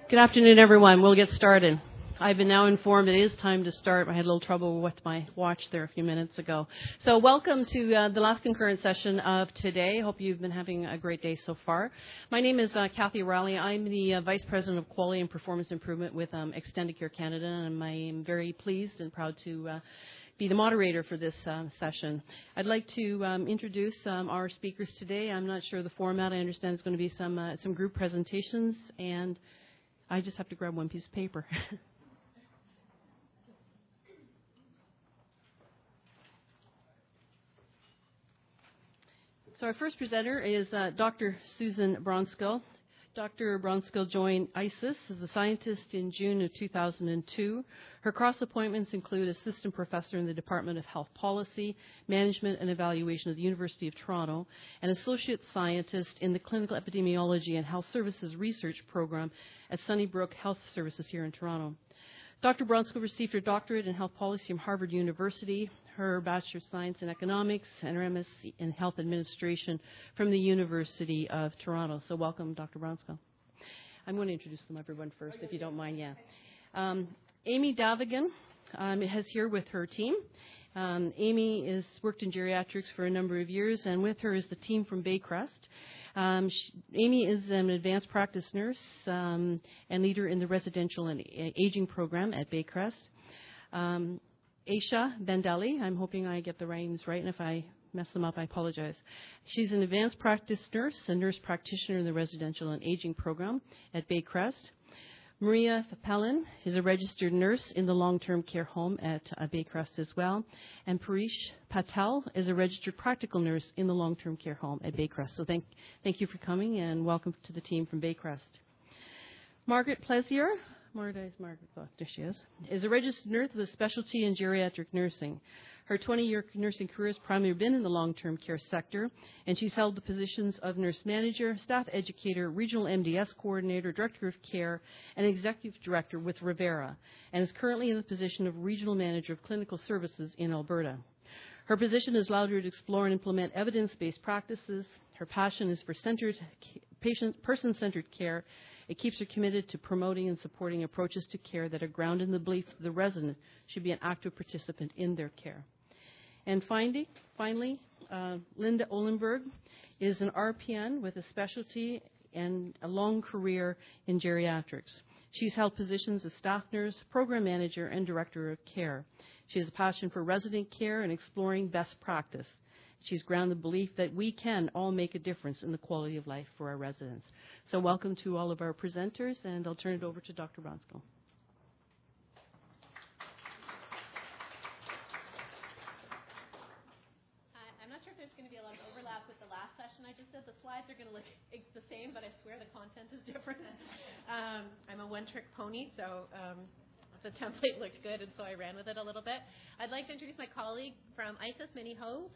Good afternoon, everyone. We'll get started. I've been now informed it is time to start. I had a little trouble with my watch there a few minutes ago. So welcome to the last concurrent session of today. Hope you've been having a great day so far. My name is Kathy Riley. I'm the Vice President of Quality and Performance Improvement with Extendicare Canada, and I'm very pleased and proud to be the moderator for this session. I'd like to introduce our speakers today. I'm not sure the format. I understand it's going to be some group presentations, and I just have to grab one piece of paper. So our first presenter is Dr. Susan Bronskill. Dr. Bronskill joined ISIS as a scientist in June of 2002. Her cross appointments include assistant professor in the Department of Health Policy, Management and Evaluation of the University of Toronto, and associate scientist in the Clinical Epidemiology and Health Services Research Program at Sunnybrook Health Services here in Toronto. Dr. Bronskill received her doctorate in health policy from Harvard University, her Bachelor of Science in Economics, and her MSc in Health Administration from the University of Toronto. So welcome, Dr. Bronskill. I'm going to introduce them everyone first, if you don't mind. Amy Davigan is here with her team. Amy has worked in geriatrics for a number of years, and with her is the team from Baycrest. Amy is an advanced practice nurse and leader in the residential and aging program at Baycrest. Aisha Bandali, I'm hoping I get the names right, and if I mess them up, I apologize. She's an advanced practice nurse and nurse practitioner in the residential and aging program at Baycrest. Maria Papelin is a registered nurse in the long-term care home at Baycrest as well. And Parish Patel is a registered practical nurse in the long-term care home at Baycrest. So thank you for coming, and welcome to the team from Baycrest. Margaret Plezier, there she is a registered nurse with a specialty in geriatric nursing. Her 20-year nursing career has primarily been in the long-term care sector, and she's held the positions of nurse manager, staff educator, regional MDS coordinator, director of care, and executive director with Rivera, and is currently in the position of regional manager of clinical services in Alberta. Her position has allowed her to explore and implement evidence-based practices. Her passion is for person-centered care. It keeps her committed to promoting and supporting approaches to care that are grounded in the belief that the resident should be an active participant in their care. And finally, Linda Olenberg is an RPN with a specialty and a long career in geriatrics. She's held positions as staff nurse, program manager, and director of care. She has a passion for resident care and exploring best practice. She's grounded in the belief that we can all make a difference in the quality of life for our residents. So welcome to all of our presenters, and I'll turn it over to Dr. Bronskill. I'm not sure if there's going to be a lot of overlap with the last session I just did. The slides are going to look the same, but I swear the content is different. I'm a one-trick pony, so the template looked good, and so I ran with it a little bit. I'd like to introduce my colleague from ISIS, Minnie Ho,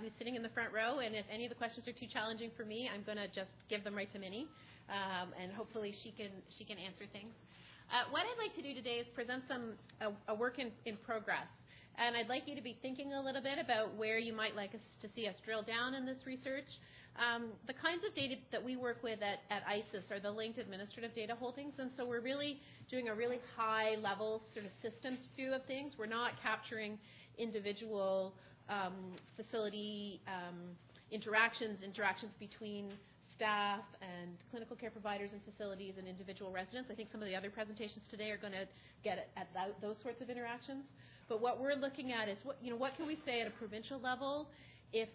who's sitting in the front row, and if any of the questions are too challenging for me, I'm going to just give them right to Minnie, and hopefully she can answer things. What I'd like to do today is present a work in progress, and I'd like you to be thinking a little bit about where you might like us to see us drill down in this research. The kinds of data that we work with at ISIS are the linked administrative data holdings, and so we're really doing a really high-level sort of systems view of things. We're not capturing individual facility interactions between staff and clinical care providers and facilities and individual residents. I think some of the other presentations today are going to get at those sorts of interactions. But what we're looking at is what can we say at a provincial level if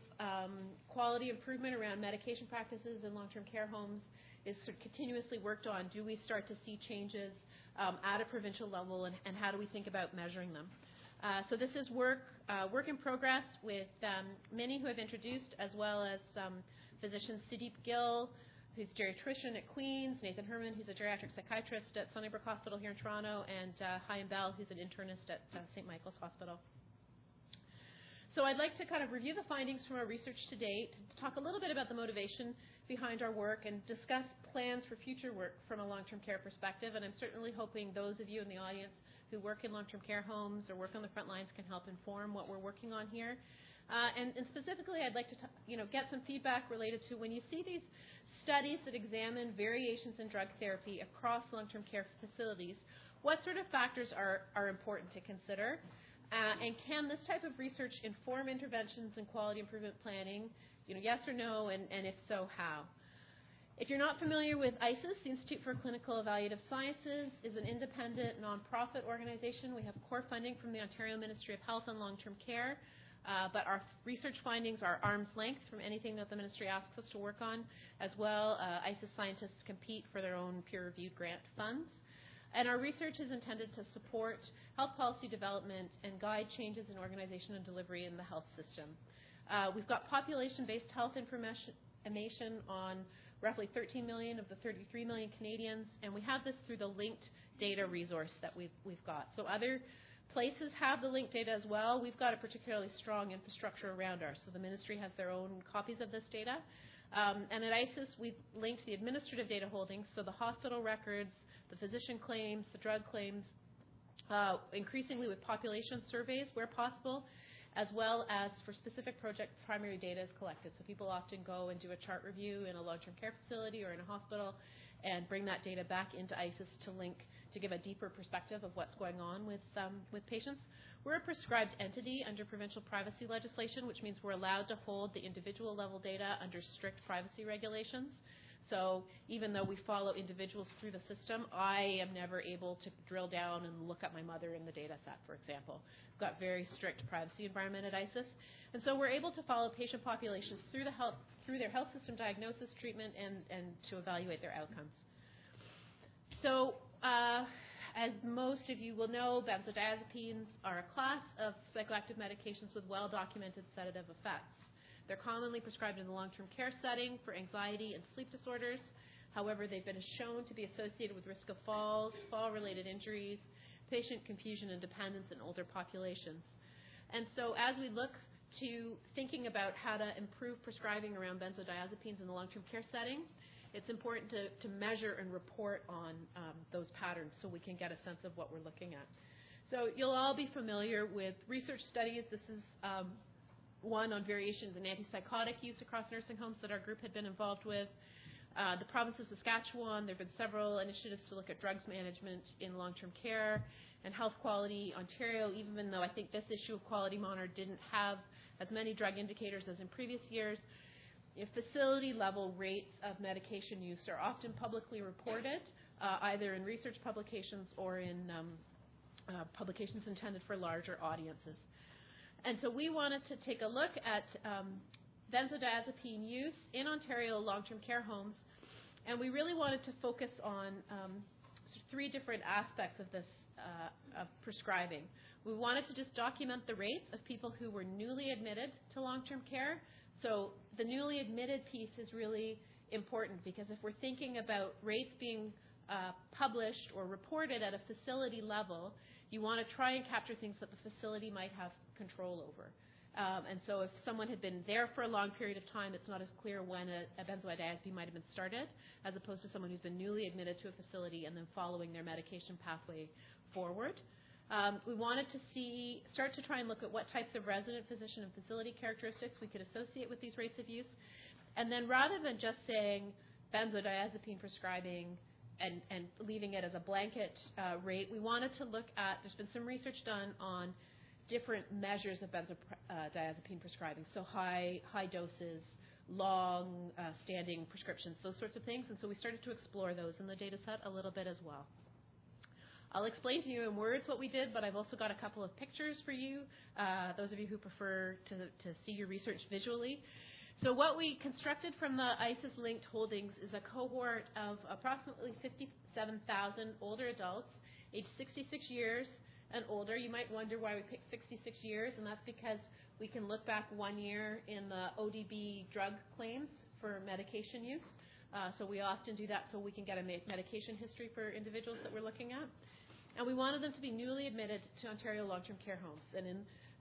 quality improvement around medication practices in long-term care homes is sort of continuously worked on. Do we start to see changes at a provincial level, and how do we think about measuring them? So this is work in progress with many who have introduced, as well as physicians Sudeep Gill, who's a geriatrician at Queen's, Nathan Herman, who's a geriatric psychiatrist at Sunnybrook Hospital here in Toronto, and Chaim Bell, who's an internist at St. Michael's Hospital. So I'd like to kind of review the findings from our research to date, talk a little bit about the motivation behind our work, and discuss plans for future work from a long-term care perspective. And I'm certainly hoping those of you in the audience who work in long-term care homes or work on the front lines can help inform what we're working on here. And specifically, I'd like to get some feedback related to when you see these studies that examine variations in drug therapy across long-term care facilities, what sort of factors are important to consider? And can this type of research inform interventions and quality improvement planning? Yes or no, and if so, how? If you're not familiar with ICES, the Institute for Clinical Evaluative Sciences is an independent, nonprofit organization. We have core funding from the Ontario Ministry of Health and Long-Term Care, but our research findings are arm's length from anything that the ministry asks us to work on. As well, ICES scientists compete for their own peer-reviewed grant funds. And our research is intended to support health policy development and guide changes in organization and delivery in the health system. We've got population-based health information on roughly 13 million of the 33 million Canadians, and we have this through the linked data resource that we've got. So other places have the linked data as well. We've got a particularly strong infrastructure around ours, so the ministry has their own copies of this data. And at ICES, we've linked the administrative data holdings, so the hospital records, the physician claims, the drug claims, increasingly with population surveys where possible, as well as for specific project primary data is collected. So people often go and do a chart review in a long-term care facility or in a hospital and bring that data back into ICES to link, to give a deeper perspective of what's going on with patients. We're a prescribed entity under provincial privacy legislation, which means we're allowed to hold the individual level data under strict privacy regulations. So even though we follow individuals through the system, I am never able to drill down and look at my mother in the data set, for example. We've got very strict privacy environment at ICES. And so we're able to follow patient populations through their health system diagnosis, treatment, and to evaluate their outcomes. So as most of you will know, benzodiazepines are a class of psychoactive medications with well-documented sedative effects. They're commonly prescribed in the long-term care setting for anxiety and sleep disorders. However, they've been shown to be associated with risk of falls, fall-related injuries, patient confusion and dependence in older populations. And so as we look to thinking about how to improve prescribing around benzodiazepines in the long-term care setting, it's important to measure and report on those patterns so we can get a sense of what we're looking at. So you'll all be familiar with research studies. This is one on variations in antipsychotic use across nursing homes that our group had been involved with. The province of Saskatchewan, there have been several initiatives to look at drugs management in long-term care and health quality. Ontario, even though I think this issue of quality monitor didn't have as many drug indicators as in previous years, facility-level rates of medication use are often publicly reported, either in research publications or in publications intended for larger audiences. And so we wanted to take a look at benzodiazepine use in Ontario long-term care homes, and we really wanted to focus on three different aspects of this of prescribing. We wanted to just document the rates of people who were newly admitted to long-term care. So the newly admitted piece is really important because if we're thinking about rates being published or reported at a facility level, you want to try and capture things that the facility might have control over. And so if someone had been there for a long period of time, it's not as clear when a benzodiazepine might have been started, as opposed to someone who's been newly admitted to a facility and then following their medication pathway forward. We wanted to start to try and look at what types of resident, physician, and facility characteristics we could associate with these rates of use. And then rather than just saying benzodiazepine prescribing and leaving it as a blanket rate, we wanted to look at, there's been some research done on different measures of benzodiazepine prescribing, so high doses, long standing prescriptions, those sorts of things. And so we started to explore those in the data set a little bit as well. I'll explain to you in words what we did, but I've also got a couple of pictures for you, those of you who prefer to see your research visually. So what we constructed from the ICES-linked holdings is a cohort of approximately 57,000 older adults, aged 66 years and older. You might wonder why we picked 66 years, and that's because we can look back 1 year in the ODB drug claims for medication use. So we often do that so we can get a medication history for individuals that we're looking at. And we wanted them to be newly admitted to Ontario long-term care homes. And in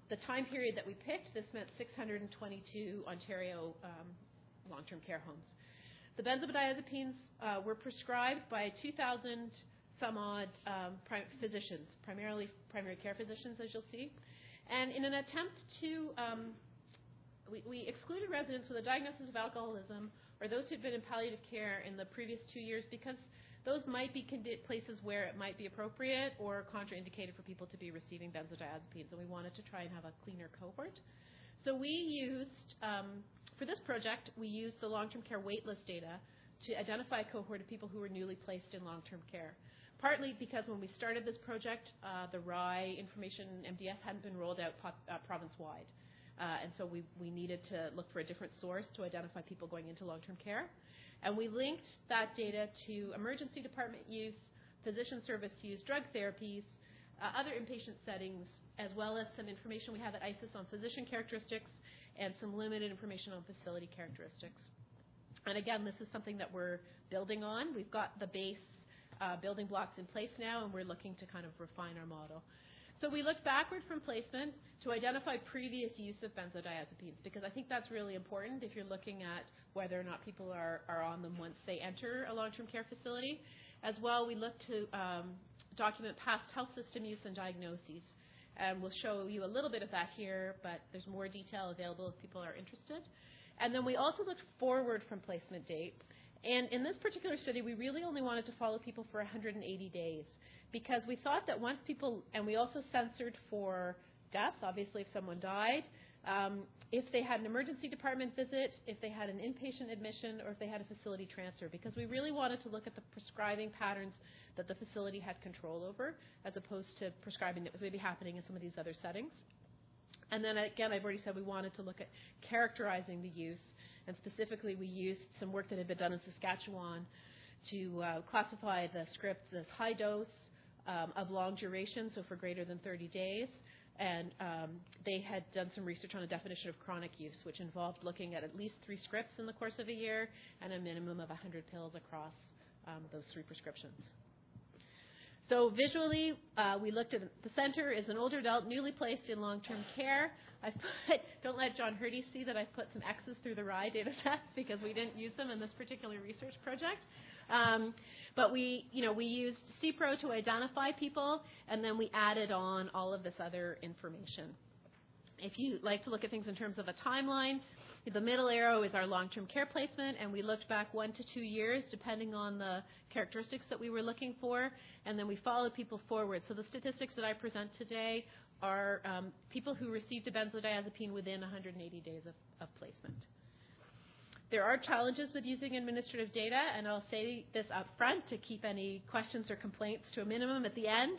the time period that we picked, this meant 622 Ontario long-term care homes. The benzodiazepines were prescribed by 2,000 some odd physicians, primarily primary care physicians, as you'll see. And in an attempt to we excluded residents with a diagnosis of alcoholism or those who'd been in palliative care in the previous 2 years because those might be places where it might be appropriate or contraindicated for people to be receiving benzodiazepines, and we wanted to try and have a cleaner cohort. So we used, for this project, we used the long-term care waitlist data to identify a cohort of people who were newly placed in long-term care. Partly because when we started this project, the RAI information MDS hadn't been rolled out province-wide. And so we needed to look for a different source to identify people going into long-term care. And we linked that data to emergency department use, physician service use, drug therapies, other inpatient settings, as well as some information we have at ISIS on physician characteristics and some limited information on facility characteristics. And again, this is something that we're building on. We've got the base building blocks in place now, and we're looking to kind of refine our model. So we looked backward from placement to identify previous use of benzodiazepines, because I think that's really important if you're looking at whether or not people are on them once they enter a long-term care facility. As well, we looked to document past health system use and diagnoses. And we'll show you a little bit of that here, but there's more detail available if people are interested. And then we also looked forward from placement date. And in this particular study, we really only wanted to follow people for 180 days because we thought that once people, and we also censored for death, obviously if someone died, if they had an emergency department visit, if they had an inpatient admission, or if they had a facility transfer, because we really wanted to look at the prescribing patterns that the facility had control over, as opposed to prescribing that was maybe happening in some of these other settings. And then again, I've already said we wanted to look at characterizing the use, and specifically we used some work that had been done in Saskatchewan to classify the scripts as high dose of long duration, so for greater than 30 days. And they had done some research on a definition of chronic use, which involved looking at least 3 scripts in the course of a year and a minimum of 100 pills across those 3 prescriptions. So visually, we looked at the center is an older adult newly placed in long-term care. Don't let John Hurdy see that I've put some X's through the RAI data sets because we didn't use them in this particular research project. But we used CPRO to identify people, and then we added on all of this other information. If you like to look at things in terms of a timeline, the middle arrow is our long-term care placement, and we looked back 1 to 2 years, depending on the characteristics that we were looking for, and then we followed people forward. So the statistics that I present today are people who received a benzodiazepine within 180 days of placement. There are challenges with using administrative data, and I'll say this up front to keep any questions or complaints to a minimum at the end.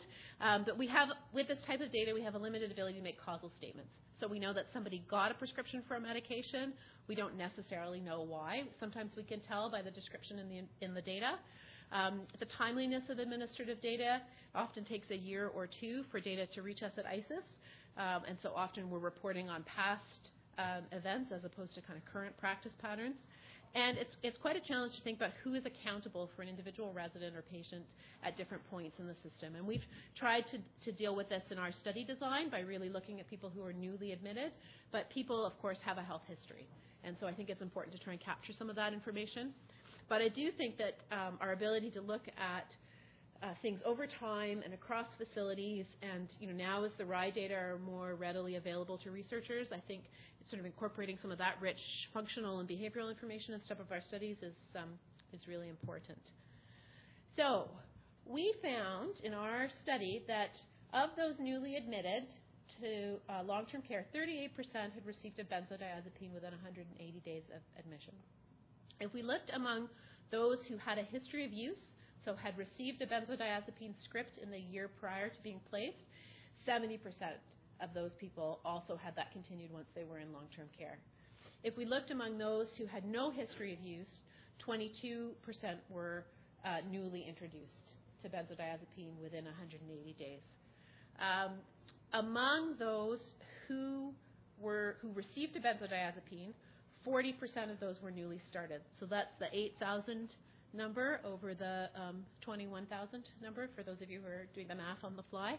But we have, with this type of data, we have a limited ability to make causal statements. So we know that somebody got a prescription for a medication. We don't necessarily know why. Sometimes we can tell by the description in the data. The timeliness of administrative data often takes a year or 2 for data to reach us at ISIS. And so often we're reporting on past events as opposed to kind of current practice patterns. And it's quite a challenge to think about who is accountable for an individual resident or patient at different points in the system. And we've tried to deal with this in our study design by really looking at people who are newly admitted, but people, of course, have a health history. And so I think it's important to try and capture some of that information. But I do think that our ability to look at things over time and across facilities, and now as the RAI data are more readily available to researchers, I think sort of incorporating some of that rich functional and behavioral information in some of our studies is really important. So we found in our study that of those newly admitted to long-term care, 38% had received a benzodiazepine within 180 days of admission. If we looked among those who had a history of use, so had received a benzodiazepine script in the year prior to being placed, 70% of those people also had that continued once they were in long-term care. If we looked among those who had no history of use, 22% were newly introduced to benzodiazepine within 180 days. Among those who received a benzodiazepine, 40% of those were newly started. So that's the 8,000 number over the 21,000 number for those of you who are doing the math on the fly.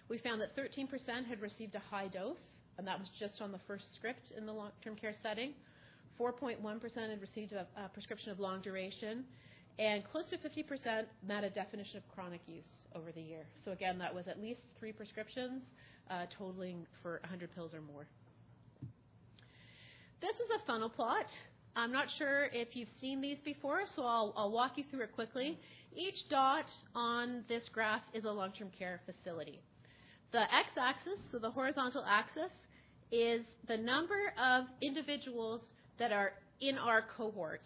We found that 13% had received a high dose, and that was just on the first script in the long-term care setting. 4.1% had received a prescription of long duration, and close to 50% met a definition of chronic use over the year. So again, that was at least 3 prescriptions, totaling for 100 pills or more. This is a funnel plot. I'm not sure if you've seen these before, so I'll walk you through it quickly. Each dot on this graph is a long-term care facility. The x-axis, so the horizontal axis, is the number of individuals that are in our cohort.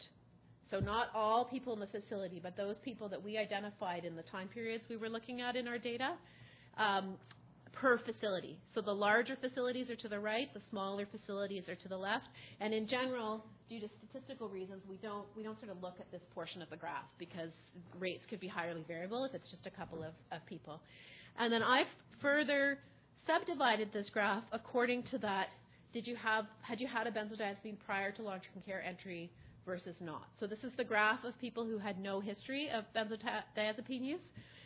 So not all people in the facility, but those people that we identified in the time periods we were looking at in our data per facility. So the larger facilities are to the right, the smaller facilities are to the left. And in general, due to statistical reasons, we don't sort of look at this portion of the graph because rates could be highly variable if it's just a couple of people. And then I've further subdivided this graph according to that. Had you had a benzodiazepine prior to long-term care entry versus not? So this is the graph of people who had no history of benzodiazepine use.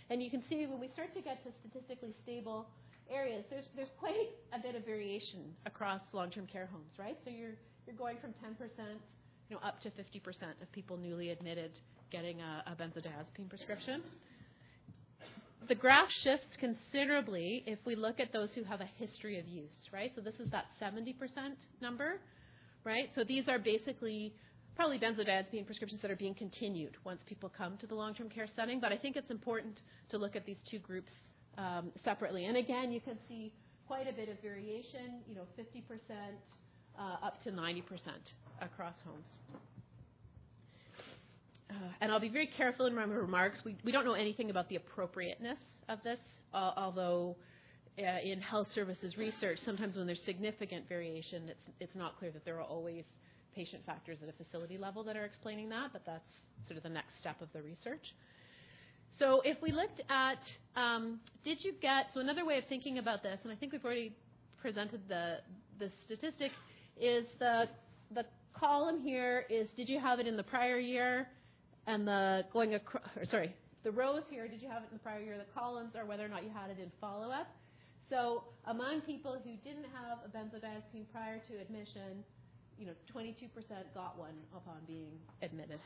And you can see when we start to get to statistically stable areas, there's quite a bit of variation across long-term care homes, right? So you're going from 10%, up to 50% of people newly admitted getting a benzodiazepine prescription. The graph shifts considerably if we look at those who have a history of use, right? So this is that 70% number, right? So these are basically probably benzodiazepine prescriptions that are being continued once people come to the long-term care setting. But I think it's important to look at these two groups separately. And again, you can see quite a bit of variation, 50% up to 90% across homes. And I'll be very careful in my remarks. We don't know anything about the appropriateness of this, although in health services research, sometimes when there's significant variation, it's not clear that there are always patient factors at a facility level that are explaining that, but that's sort of the next step of the research. So if we looked at, so another way of thinking about this, and I think we've already presented the statistic, is the column here is did you have it in the prior year, and the rows here, did you have it in the prior year? The columns are whether or not you had it in follow-up. So among people who didn't have a benzodiazepine prior to admission, 22% got one upon being admitted.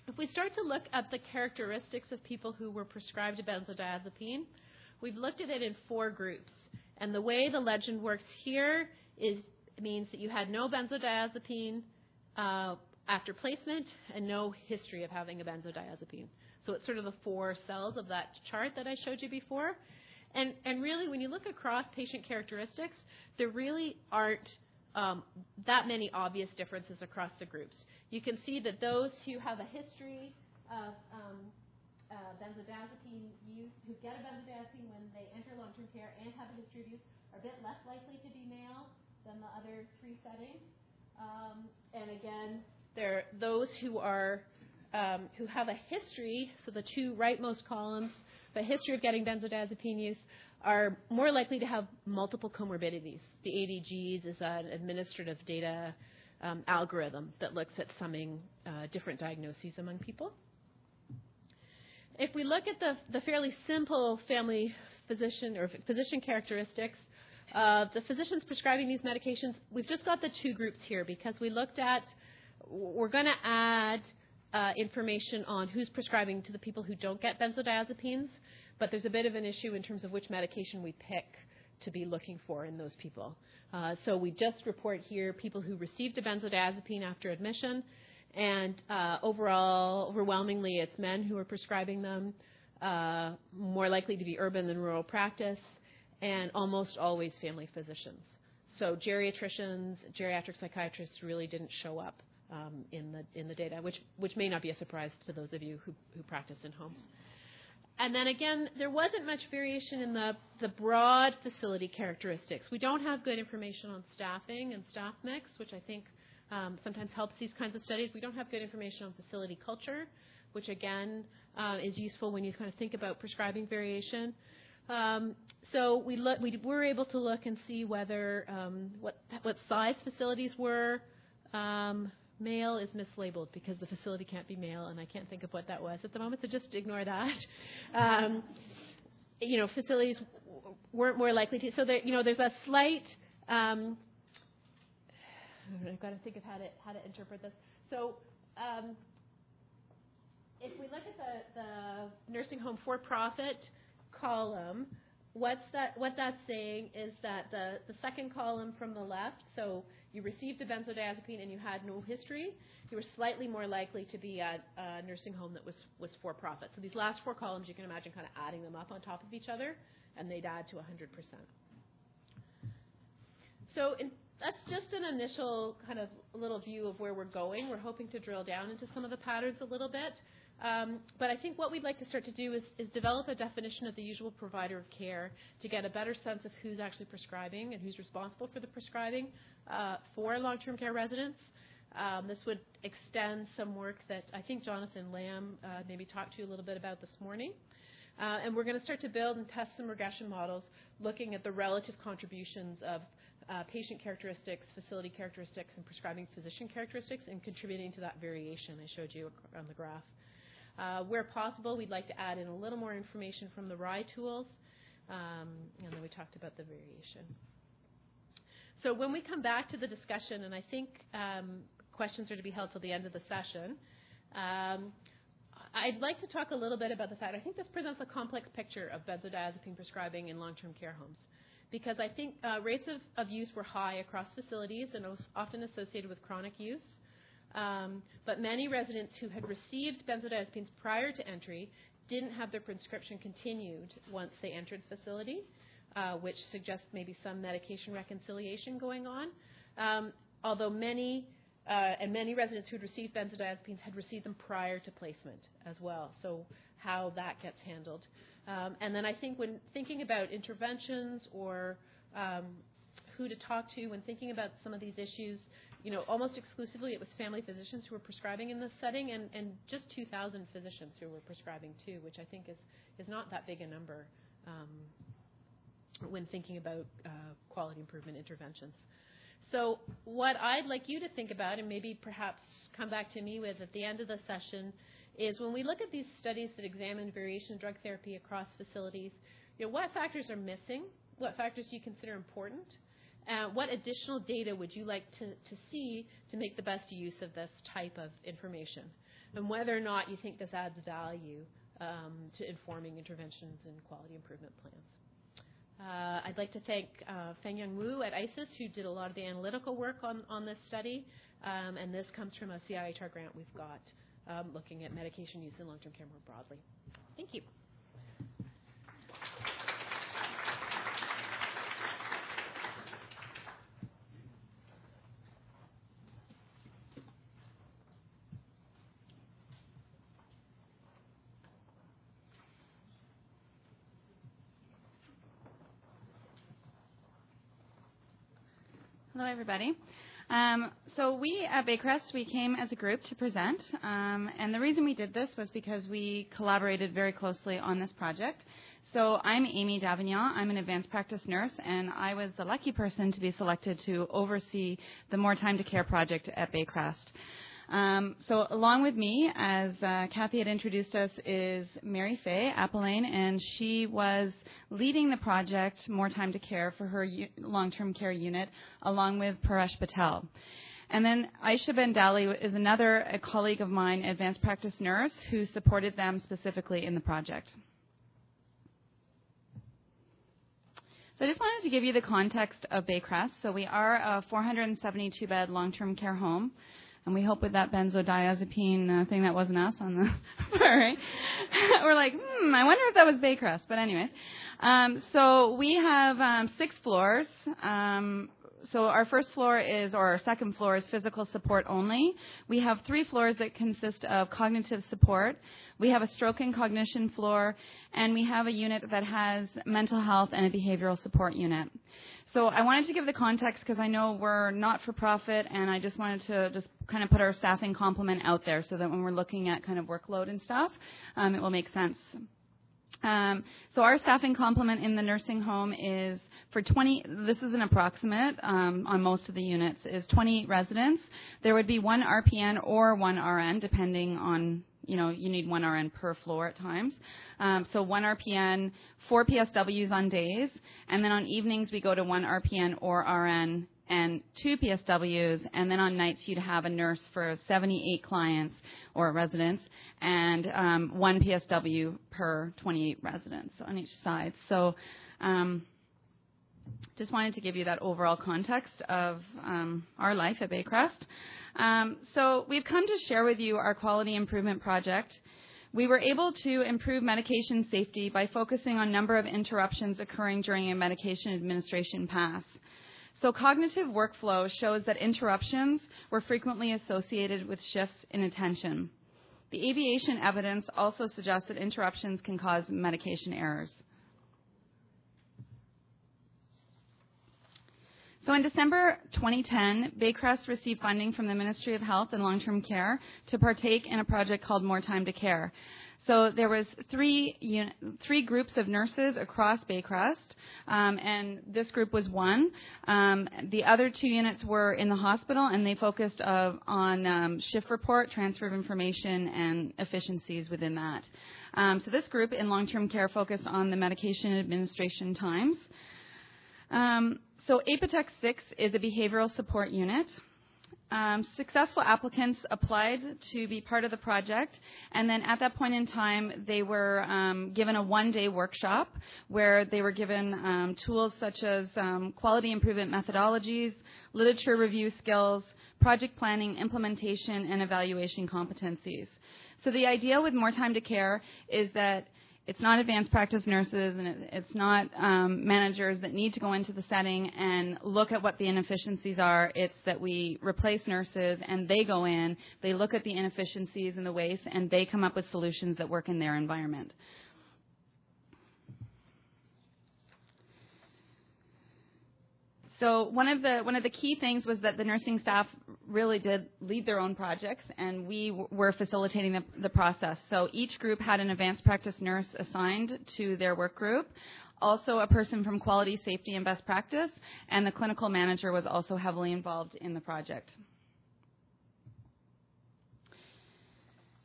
If we start to look at the characteristics of people who were prescribed a benzodiazepine, we've looked at it in 4 groups. And the way the legend works here means that you had no benzodiazepine after placement and no history of having a benzodiazepine. So it's sort of the 4 cells of that chart that I showed you before. And really, when you look across patient characteristics, there really aren't that many obvious differences across the groups. You can see that those who have a history of benzodiazepine use, who get a benzodiazepine when they enter long-term care and have a history of use, are a bit less likely to be male than the other 3 settings. And again, those who have a history, so the 2 rightmost columns, the history of getting benzodiazepine use, are more likely to have multiple comorbidities. The ADGs is an administrative data algorithm that looks at summing different diagnoses among people. If we look at the fairly simple family physician or physician characteristics, the physicians prescribing these medications, we've just got the 2 groups here because we're going to add information on who's prescribing to the people who don't get benzodiazepines, but there's a bit of an issue in terms of which medication we pick to be looking for in those people. So we just report here people who received a benzodiazepine after admission, and overall, overwhelmingly, it's men who are prescribing them, more likely to be urban than rural practice, and almost always family physicians. So geriatricians, geriatric psychiatrists really didn't show up in the data, which may not be a surprise to those of you who practice in homes. And then again, there wasn't much variation in the broad facility characteristics. We don't have good information on staffing and staff mix, which I think sometimes helps these kinds of studies. We don't have good information on facility culture, which again is useful when you kind of think about prescribing variation. So we were able to look and see whether what size facilities were. Male is mislabeled because the facility can't be male, and I can't think of what that was at the moment, so just ignore that. Facilities weren't more likely to. So there's a slight. I've got to think of how to interpret this. So if we look at the nursing home for-profit column, what that's saying is that the second column from the left, so you received a benzodiazepine and you had no history, you were slightly more likely to be at a nursing home that was for-profit. So these last 4 columns, you can imagine kind of adding them up on top of each other, and they'd add to 100%. So that's just an initial kind of little view of where we're going. We're hoping to drill down into some of the patterns a little bit. But I think what we'd like to start to do is develop a definition of the usual provider of care to get a better sense of who's actually prescribing and who's responsible for the prescribing for long-term care residents. This would extend some work that I think Jonathan Lamb maybe talked to you a little bit about this morning. And we're going to start to build and test some regression models looking at the relative contributions of patient characteristics, facility characteristics, and prescribing physician characteristics and contributing to that variation I showed you on the graph. Where possible, we'd like to add in a little more information from the RAI tools, and then we talked about the variation. So when we come back to the discussion, and I think questions are to be held till the end of the session, I'd like to talk a little bit about the fact I think this presents a complex picture of benzodiazepine prescribing in long-term care homes, because I think rates of use were high across facilities and was often associated with chronic use. But many residents who had received benzodiazepines prior to entry didn't have their prescription continued once they entered the facility, which suggests maybe some medication reconciliation going on. Although many residents who had received benzodiazepines had received them prior to placement as well, so how that gets handled. And then I think when thinking about interventions or who to talk to when thinking about some of these issues, almost exclusively it was family physicians who were prescribing in this setting, and just 2,000 physicians who were prescribing too, which I think is not that big a number when thinking about quality improvement interventions. So what I'd like you to think about, and maybe perhaps come back to me with at the end of the session, is when we look at these studies that examine variation in drug therapy across facilities, what factors are missing? What factors do you consider important? What additional data would you like to see to make the best use of this type of information? And whether or not you think this adds value to informing interventions and quality improvement plans. I'd like to thank Feng-Young Wu at ISIS, who did a lot of the analytical work on this study. And this comes from a CIHR grant we've got looking at medication use in long-term care more broadly. Thank you. Hello, everybody. So we at Baycrest, we came as a group to present, and the reason we did this was because we collaborated very closely on this project. So I'm Amy Davignon. I'm an advanced practice nurse, and I was the lucky person to be selected to oversee the More Time to Care project at Baycrest. So along with me, as Kathy had introduced us, is Mary Faye Appelane, and she was leading the project More Time to Care for her long-term care unit, along with Paresh Patel. And then Aisha Bendali is a colleague of mine, advanced practice nurse, who supported them specifically in the project. So I just wanted to give you the context of Baycrest. So we are a 472-bed long-term care home. And we hope with that benzodiazepine thing that wasn't us on the right? We're like, I wonder if that was Baycrest. But anyways, so we have 6 floors. So our first floor or our second floor is physical support only. We have 3 floors that consist of cognitive support. We have a stroke and cognition floor, and we have a unit that has mental health and a behavioral support unit. So I wanted to give the context because I know we're not-for-profit, and I just wanted to just kind of put our staffing complement out there so that when we're looking at kind of workload and stuff, it will make sense. So our staffing complement in the nursing home is for 20, this is an approximate on most of the units, is 20 residents. There would be 1 RPN or 1 RN, depending on, you need 1 RN per floor at times. So 1 RPN, 4 PSWs on days, and then on evenings we go to 1 RPN or RN and 2 PSWs, and then on nights you'd have a nurse for 78 clients or residents, and 1 PSW per 28 residents on each side. So Just wanted to give you that overall context of our life at Baycrest. So we've come to share with you our quality improvement project. We were able to improve medication safety by focusing on number of interruptions occurring during a medication administration pass. So cognitive workflow shows that interruptions were frequently associated with shifts in attention. The aviation evidence also suggests that interruptions can cause medication errors. So in December 2010, Baycrest received funding from the Ministry of Health and Long-Term Care to partake in a project called More Time to Care. So there was three groups of nurses across Baycrest, and this group was one. The other two units were in the hospital, and they focused on shift report, transfer of information, and efficiencies within that. So this group in long-term care focused on the medication administration times. So Apotex 6 is a behavioral support unit. Successful applicants applied to be part of the project, and then at that point in time, they were given a one-day workshop where they were given tools such as quality improvement methodologies, literature review skills, project planning, implementation, and evaluation competencies. So the idea with More Time to Care is that it's not advanced practice nurses and it's not managers that need to go into the setting and look at what the inefficiencies are. It's that we replace nurses and they go in, they look at the inefficiencies and the waste, and they come up with solutions that work in their environment. So one of the key things was that the nursing staff really did lead their own projects, and we were facilitating the process. So each group had an advanced practice nurse assigned to their work group, also a person from quality, safety, and best practice, and the clinical manager was also heavily involved in the project.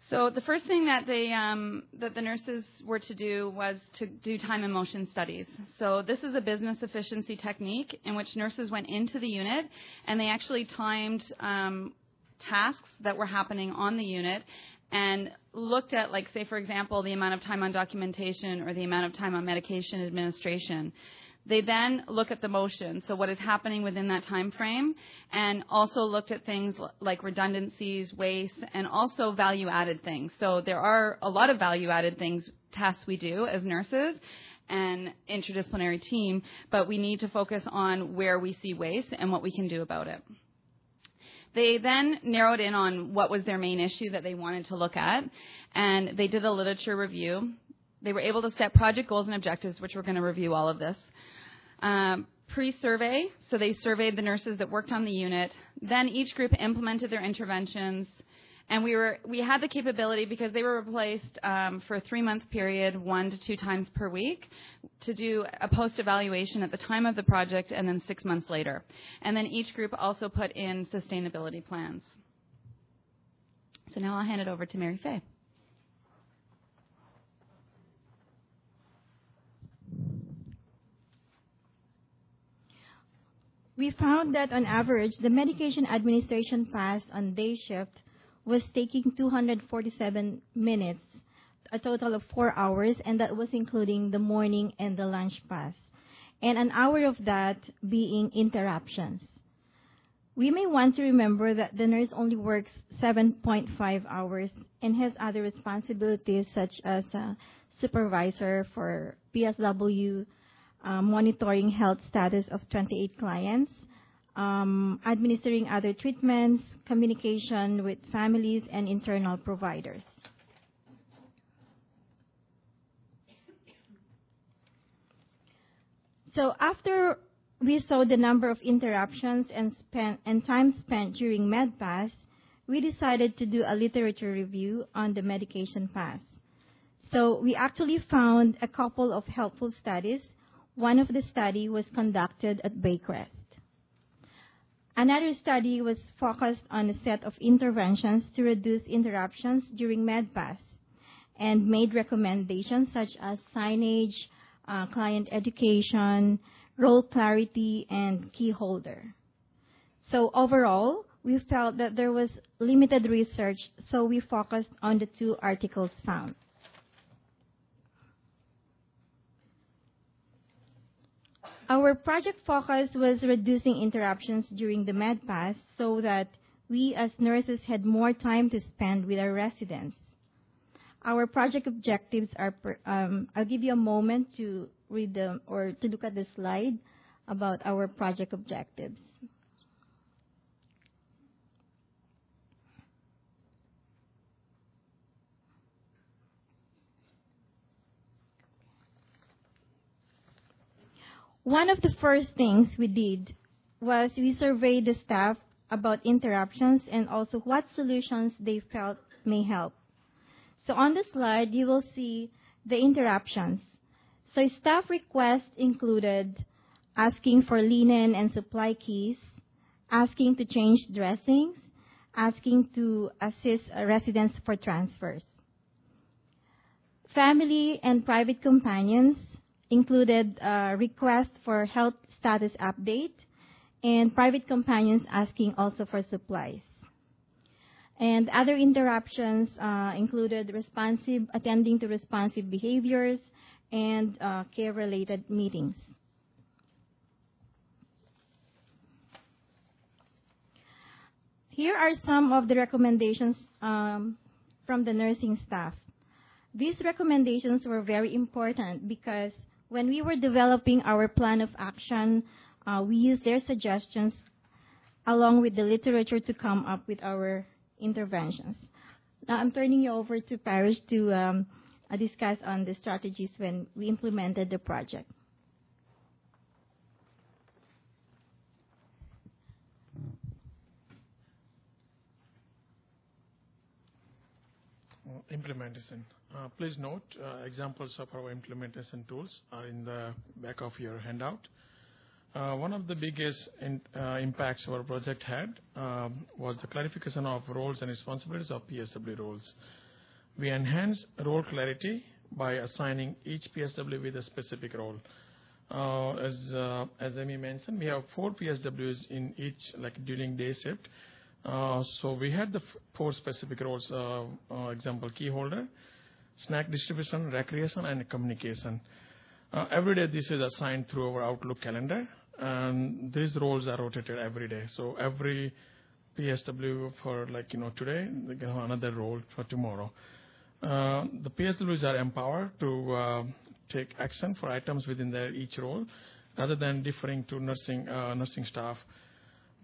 So the first thing that the nurses were to do was to do time and motion studies. So this is a business efficiency technique in which nurses went into the unit and they actually timed tasks that were happening on the unit and looked at, like, say, for example, the amount of time on documentation or the amount of time on medication administration. They then look at the motion, so what is happening within that time frame, and also looked at things like redundancies, waste, and also value-added things. So there are a lot of value-added tasks we do as nurses and interdisciplinary team, but we need to focus on where we see waste and what we can do about it. They then narrowed in on what was their main issue that they wanted to look at, and they did a literature review. They were able to set project goals and objectives, which we're going to review all of this. Pre-survey, so they surveyed the nurses that worked on the unit. Then each group implemented their interventions, and we had the capability, because they were replaced for a 3-month period, 1 to 2 times per week, to do a post-evaluation at the time of the project and then 6 months later. And then each group also put in sustainability plans. So now I'll hand it over to Mary Fay. We found that on average, the medication administration pass on day shift was taking 247 minutes, a total of 4 hours, and that was including the morning and the lunch pass, and an hour of that being interruptions. We may want to remember that the nurse only works 7.5 hours and has other responsibilities such as supervisor for PSW, monitoring health status of 28 clients, administering other treatments, communication with families and internal providers. So after we saw the number of interruptions and time spent during MedPass, we decided to do a literature review on the medication pass. So we actually found a couple of helpful studies. One of the study was conducted at Baycrest. Another study was focused on a set of interventions to reduce interruptions during MedPass and made recommendations such as signage, client education, role clarity, and key holder. So overall, we felt that there was limited research, so we focused on the 2 articles found. Our project focus was reducing interruptions during the med pass so that we as nurses had more time to spend with our residents. Our project objectives are, I'll give you a moment to read them or to look at the slide about our project objectives. One of the first things we did was we surveyed the staff about interruptions and also what solutions they felt may help. So on the slide, you will see the interruptions. So staff requests included asking for linen and supply keys, asking to change dressings, asking to assist residents for transfers. Family and private companions included requests for health status update, and private companions asking also for supplies. And other interruptions included attending to responsive behaviors and care-related meetings. Here are some of the recommendations from the nursing staff. These recommendations were very important because when we were developing our plan of action, we used their suggestions along with the literature to come up with our interventions. Now I'm turning you over to Parrish to discuss on the strategies when we implemented the project. Implementation. Please note, examples of our implementation tools are in the back of your handout. One of the biggest impacts our project had was the clarification of roles and responsibilities of PSW roles. We enhanced role clarity by assigning each PSW with a specific role. As Amy mentioned, we have 4 PSWs in each, like during day shift. So we had the 4 specific roles, example, key holder, snack distribution, recreation, and communication. Every day this is assigned through our Outlook calendar, and these roles are rotated every day. So every PSW for today, they can have another role for tomorrow. The PSWs are empowered to take action for items within their each role rather than deferring to nursing staff.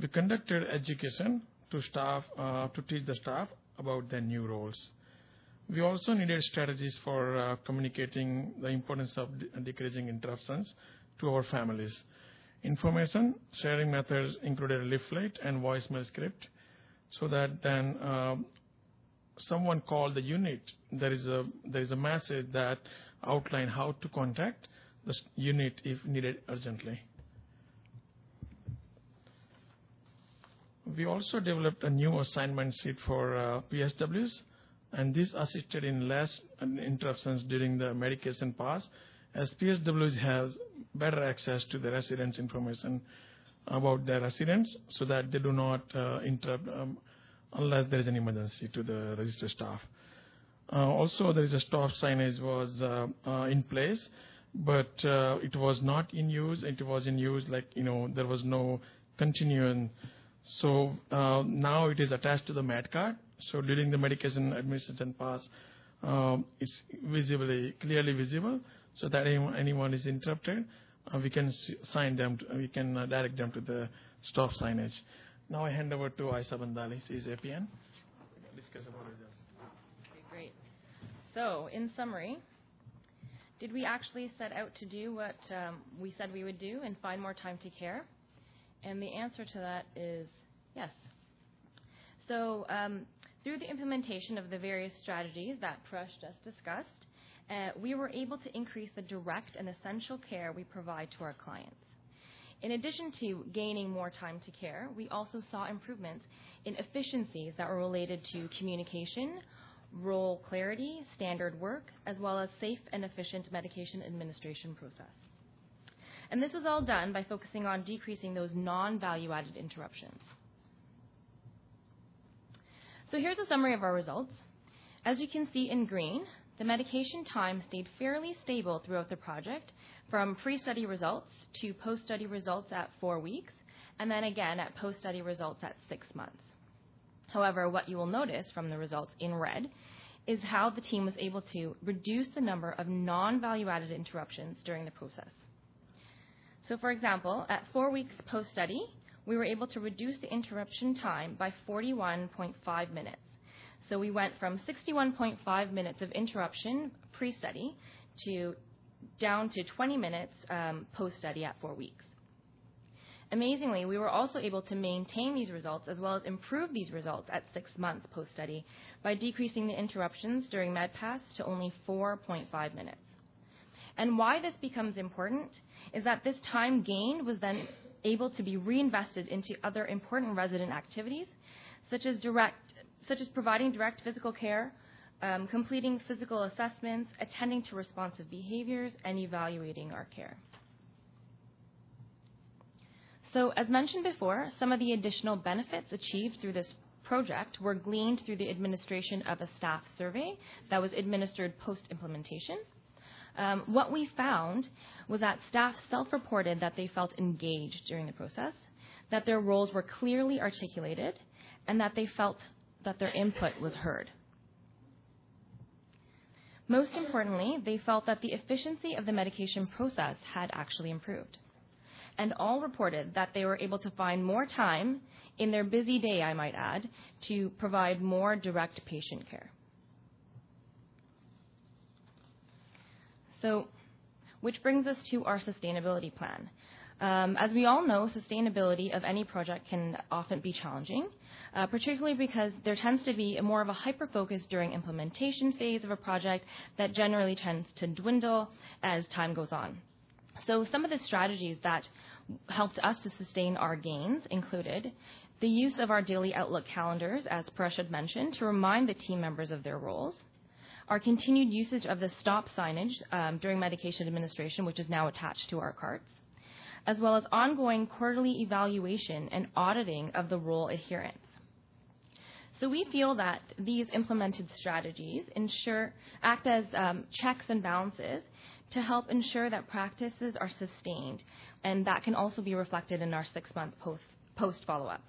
We conducted education to staff to teach the staff about their new roles. We also needed strategies for communicating the importance of decreasing interruptions to our families. Information sharing methods included a leaflet and voicemail script, so that then someone called the unit, there is a message that outlines how to contact the unit if needed urgently. We also developed a new assignment sheet for PSWs, and this assisted in less interruptions during the medication pass, as PSWs have better access to the residents' information about their residents, so that they do not interrupt unless there is an emergency to the registered staff. Also, there is a stop signage was in place, but it was not in use. It was in use there was no continuing. So now it is attached to the med card. So during the medication administration pass, it's clearly visible, so that anyone is interrupted, we can sign them. We can direct them to the stop signage. Now I hand over to Aisha Bandali. She is APN. Discuss about results. Okay, great. So in summary, did we actually set out to do what we said we would do and find more time to care? And the answer to that is yes. So through the implementation of the various strategies that Prash just discussed, we were able to increase the direct and essential care we provide to our clients. In addition to gaining more time to care, we also saw improvements in efficiencies that were related to communication, role clarity, standard work, as well as safe and efficient medication administration process. And this was all done by focusing on decreasing those non-value-added interruptions. So here's a summary of our results. As you can see in green, the medication time stayed fairly stable throughout the project, from pre-study results to post-study results at 4 weeks, and then again at post-study results at 6 months. However, what you will notice from the results in red is how the team was able to reduce the number of non-value-added interruptions during the process. So, for example, at 4 weeks post-study, we were able to reduce the interruption time by 41.5 minutes. So we went from 61.5 minutes of interruption pre-study down to 20 minutes post-study at 4 weeks. Amazingly, we were also able to maintain these results as well as improve these results at 6 months post-study by decreasing the interruptions during MedPass to only 4.5 minutes. And why this becomes important is that this time gained was then able to be reinvested into other important resident activities, such as providing direct physical care, completing physical assessments, attending to responsive behaviors, and evaluating our care. So, as mentioned before, some of the additional benefits achieved through this project were gleaned through the administration of a staff survey that was administered post-implementation. What we found was that staff self-reported that they felt engaged during the process, that their roles were clearly articulated, and that they felt that their input was heard. Most importantly, they felt that the efficiency of the medication process had actually improved. And all reported that they were able to find more time in their busy day, I might add, to provide more direct patient care. So, which brings us to our sustainability plan. As we all know, sustainability of any project can often be challenging, particularly because there tends to be more of a hyper-focus during implementation phase of a project that generally tends to dwindle as time goes on. So some of the strategies that helped us to sustain our gains included the use of our daily Outlook calendars, as Paresh had mentioned, to remind the team members of their roles, our continued usage of the stop signage during medication administration, which is now attached to our carts, as well as ongoing quarterly evaluation and auditing of the role adherence. So we feel that these implemented strategies act as checks and balances to help ensure that practices are sustained, and that can also be reflected in our 6-month post follow-up.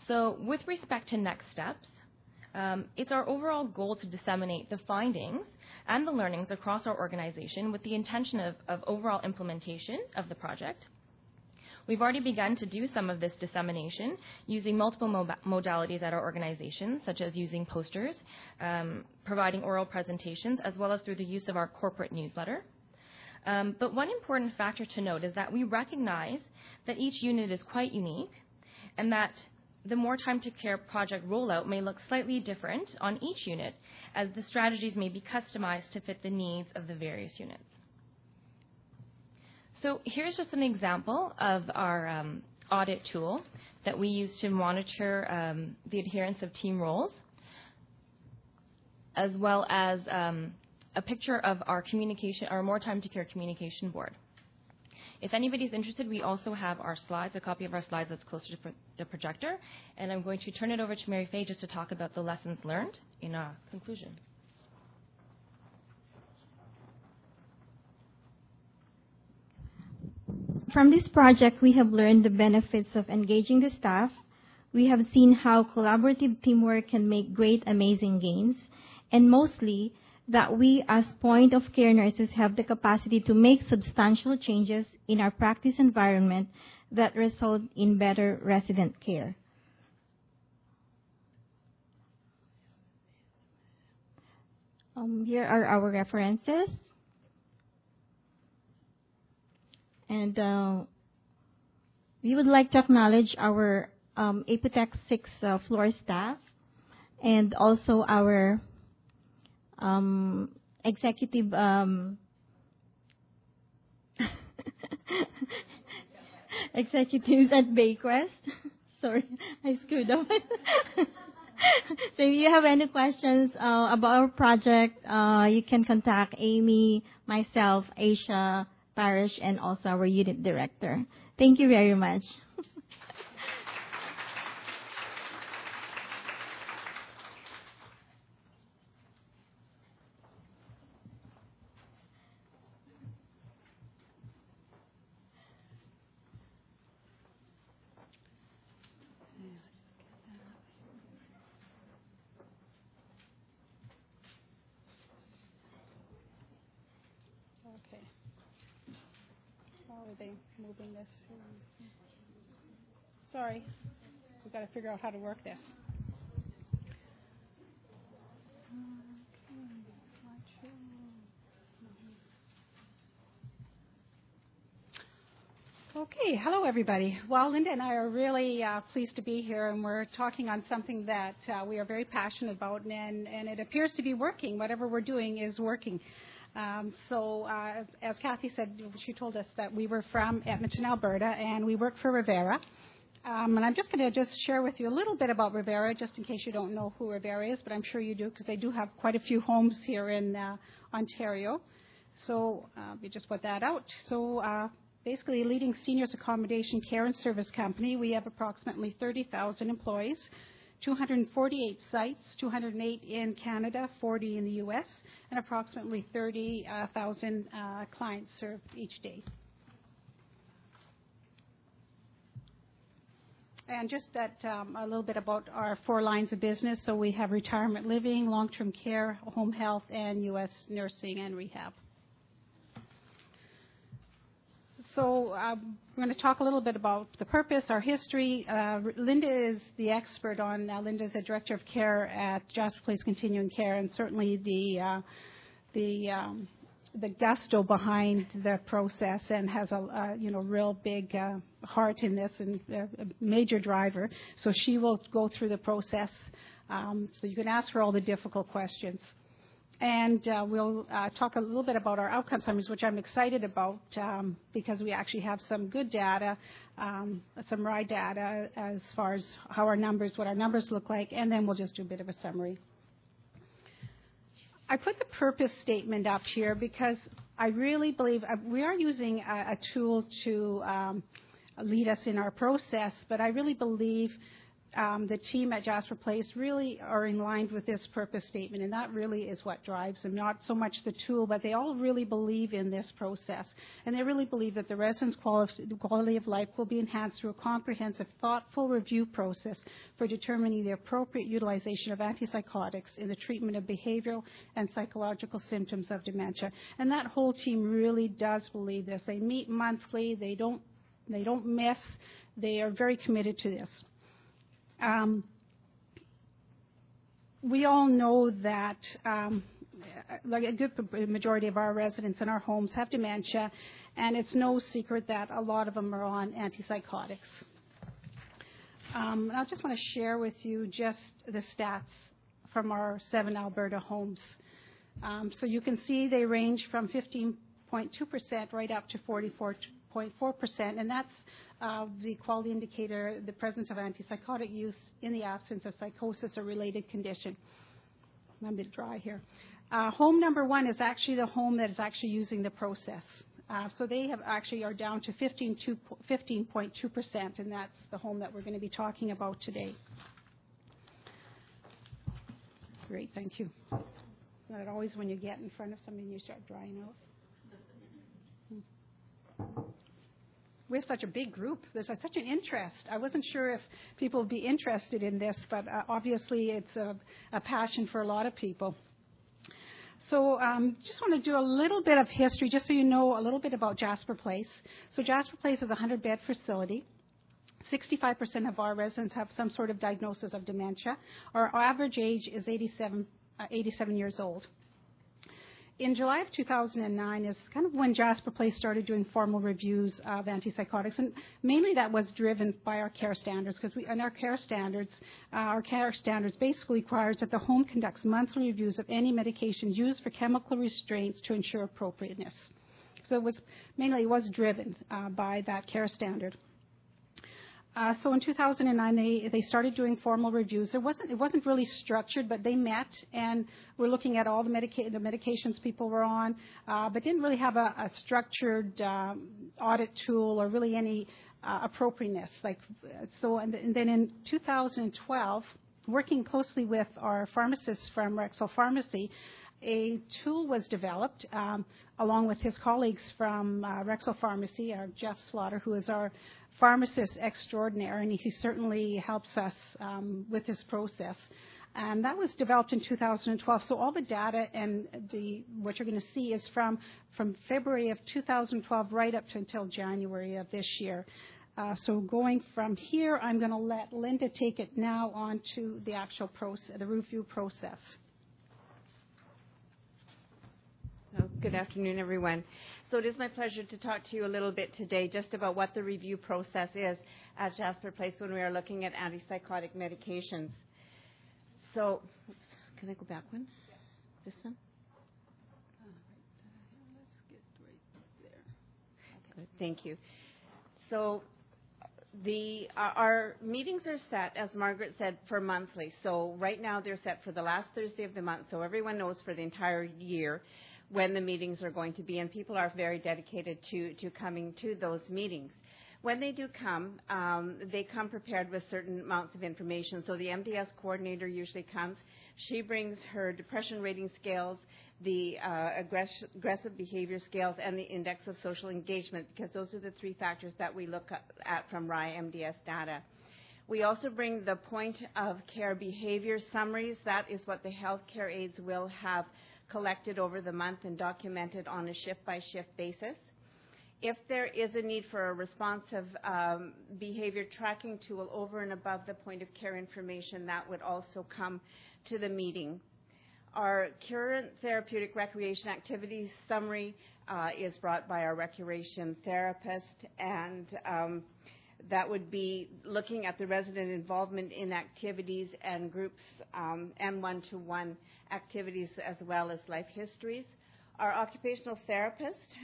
So with respect to next steps, it's our overall goal to disseminate the findings and the learnings across our organization with the intention of overall implementation of the project. We've already begun to do some of this dissemination using multiple modalities at our organization, such as using posters, providing oral presentations, as well as through the use of our corporate newsletter. But one important factor to note is that we recognize that each unit is quite unique and that the More Time to Care project rollout may look slightly different on each unit, as the strategies may be customized to fit the needs of the various units. So here's just an example of our audit tool that we use to monitor the adherence of team roles, as well as a picture of our More Time to Care communication board. If anybody's interested, we also have our slides, a copy of our slides that's closer to the projector, and I'm going to turn it over to Mary Faye just to talk about the lessons learned in conclusion. From this project, we have learned the benefits of engaging the staff. We have seen how collaborative teamwork can make great, amazing gains, and mostly that we as point-of-care nurses have the capacity to make substantial changes in our practice environment that result in better resident care. Here are our references. And we would like to acknowledge our Apotex 6 floor staff and also our executives at Bayquest. Sorry, I screwed up. So if you have any questions about our project, you can contact Amy, myself, Aisha, Parish, and also our unit director. Thank you very much. Okay. How are they moving this? Sorry. We've got to figure out how to work this. Okay, hello everybody. Well, Linda and I are really pleased to be here, and we're talking on something that we are very passionate about, and it appears to be working. Whatever we're doing is working. As Kathy said, she told us that we were from Edmonton, Alberta, and we work for Rivera. And I'm just going to share with you a little bit about Rivera, just in case you don't know who Rivera is, but I'm sure you do because they do have quite a few homes here in Ontario. So we just put that out. Basically, a leading seniors accommodation care and service company. We have approximately 30,000 employees, 248 sites, 208 in Canada, 40 in the U.S., and approximately 30,000 clients served each day. And just that a little bit about our 4 lines of business. So we have retirement living, long-term care, home health, and U.S. nursing and rehab. So we're going to talk a little bit about the purpose, our history. Linda is the expert on, Linda is the Director of Care at Jasper Place Continuing Care, and certainly the gusto behind the process, and has a real big heart in this and a major driver. So she will go through the process, so you can ask her all the difficult questions. And we'll talk a little bit about our outcome summaries, which I'm excited about because we actually have some good data, some raw data as far as what our numbers look like, and then we'll just do a bit of a summary. I put the purpose statement up here because I really believe we are using a tool to lead us in our process, but I really believe the team at Jasper Place really are in line with this purpose statement, and that really is what drives them, not so much the tool, but they all really believe in this process. And they really believe that the residents' quality of life will be enhanced through a comprehensive, thoughtful review process for determining the appropriate utilization of antipsychotics in the treatment of behavioral and psychological symptoms of dementia. And that whole team really does believe this. They meet monthly. They don't miss. They are very committed to this. We all know that like a good majority of our residents in our homes have dementia, and it's no secret that a lot of them are on antipsychotics. I just want to share with you just the stats from our 7 Alberta homes. So you can see they range from 15.2% right up to 44.4%, and that's the quality indicator, the presence of antipsychotic use in the absence of psychosis or related condition. I'm a bit dry here. Home number 1 is actually the home that is actually using the process. So they have actually are down to 15.2%, and that's the home that we're going to be talking about today. Great, thank you. Not always when you get in front of somebody and you start drying out. We have such a big group. There's such an interest. I wasn't sure if people would be interested in this, but obviously it's a passion for a lot of people. So just want to do a little bit of history, just so you know a little bit about Jasper Place. So Jasper Place is a 100-bed facility. 65% of our residents have some sort of diagnosis of dementia. Our average age is 87 years old. In July of 2009 is kind of when Jasper Place started doing formal reviews of antipsychotics, and mainly that was driven by our care standards, because our care standards basically requires that the home conducts monthly reviews of any medications used for chemical restraints to ensure appropriateness. So it was driven by that care standard. So in 2009, they started doing formal reviews. It wasn't really structured, but they met and were looking at all the medications people were on, but didn't really have a structured audit tool or really any appropriateness. And then in 2012, working closely with our pharmacists from Rexall Pharmacy, a tool was developed along with his colleagues from Rexall Pharmacy, Jeff Slaughter, who is our pharmacist extraordinaire, and he certainly helps us with this process. And that was developed in 2012. So all the data and what you're going to see is from February of 2012 right up to until January of this year. So going from here, I'm going to let Linda take it now on to the actual process, the review process. Good afternoon, everyone. So it is my pleasure to talk to you a little bit today just about what the review process is at Jasper Place when we are looking at antipsychotic medications. So, oops, can I go back one? This one? Let's get right there. Good, thank you. So our meetings are set, as Margaret said, for monthly. So right now they're set for the last Thursday of the month, so everyone knows for the entire year when the meetings are going to be, and people are very dedicated to coming to those meetings. When they do come, they come prepared with certain amounts of information. So the MDS coordinator usually comes. She brings her depression rating scales, the aggressive behavior scales, and the index of social engagement, because those are the three factors that we look at from RAI MDS data. We also bring the point of care behavior summaries. That is what the healthcare aides will have collected over the month and documented on a shift-by-shift basis. If there is a need for a responsive behavior tracking tool over and above the point of care information, that would also come to the meeting. Our current therapeutic recreation activities summary is brought by our recreation therapist, and that would be looking at the resident involvement in activities and groups and one-to-one activities as well as life histories. Our occupational therapist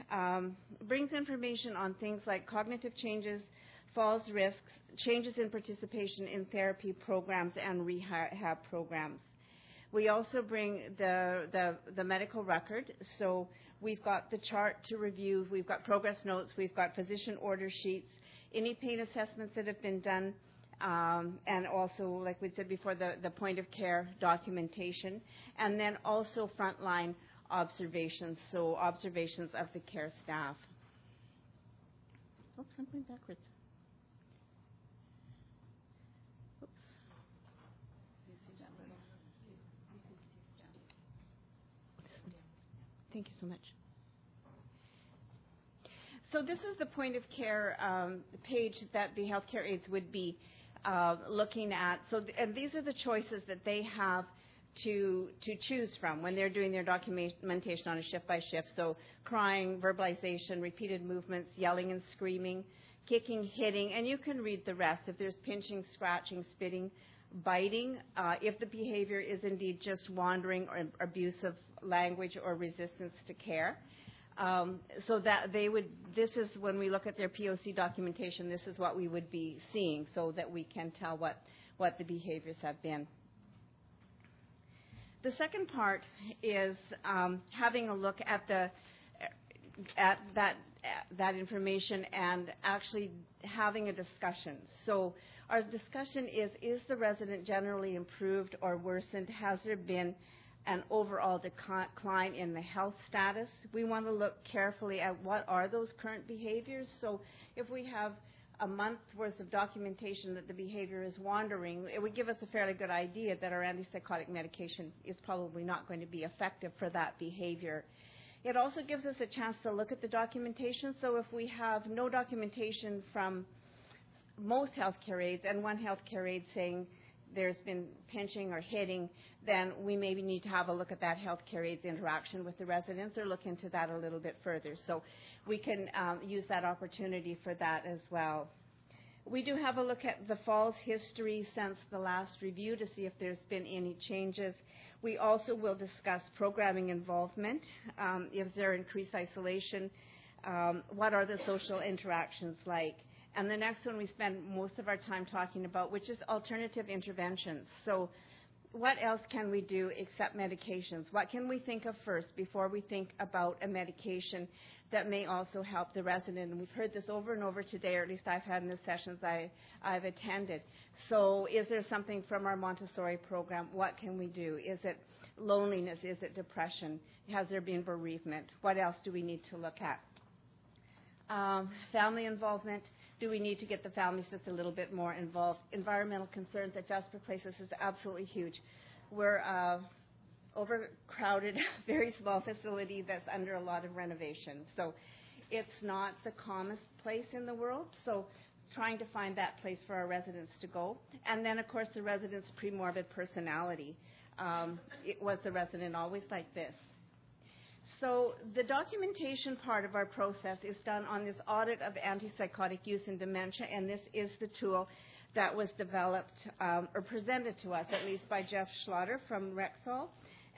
brings information on things like cognitive changes, falls risks, changes in participation in therapy programs and rehab programs. We also bring the medical record. So we've got the chart to review, we've got progress notes, we've got physician order sheets, any pain assessments that have been done, and also, like we said before, the point of care documentation, and then also frontline observations, so observations of the care staff. Oops, I'm going backwards. Oops. Thank you so much. So this is the point of care page that the healthcare aides would be looking at. So, and these are the choices that they have to choose from when they're doing their documentation on a shift-by-shift. So crying, verbalization, repeated movements, yelling and screaming, kicking, hitting, and you can read the rest. If there's pinching, scratching, spitting, biting, if the behavior is indeed just wandering or abusive language or resistance to care. So that they would, this is when we look at their POC documentation, this is what we would be seeing so that we can tell what the behaviors have been. The second part is having a look at that information and actually having a discussion. So our discussion is the resident generally improved or worsened? Has there been an overall decline in the health status? We want to look carefully at what are those current behaviors. So if we have a month's worth of documentation that the behavior is wandering, it would give us a fairly good idea that our antipsychotic medication is probably not going to be effective for that behavior. It also gives us a chance to look at the documentation. So if we have no documentation from most healthcare aides and one healthcare aide saying there's been pinching or hitting, then we maybe need to have a look at that healthcare aide's interaction with the residents or look into that a little bit further. So we can use that opportunity for that as well. We do have a look at the falls history since the last review to see if there's been any changes. We also will discuss programming involvement. Is there increased isolation? What are the social interactions like? And the next one we spend most of our time talking about, which is alternative interventions. So what else can we do except medications? What can we think of first before we think about a medication that may also help the resident? And we've heard this over and over today, or at least I've had in the sessions I've attended. So is there something from our Montessori program? What can we do? Is it loneliness? Is it depression? Has there been bereavement? What else do we need to look at? Family involvement. Do we need to get the families just a little bit more involved? Environmental concerns at Jasper Place, this is absolutely huge. we're overcrowded, very small facility that's under a lot of renovation. So it's not the calmest place in the world. So trying to find that place for our residents to go. And then, of course, the residents' pre-morbid personality. Was the resident always like this? So the documentation part of our process is done on this audit of antipsychotic use in dementia, and this is the tool that was developed or presented to us, at least by Jeff Schlatter from Rexall,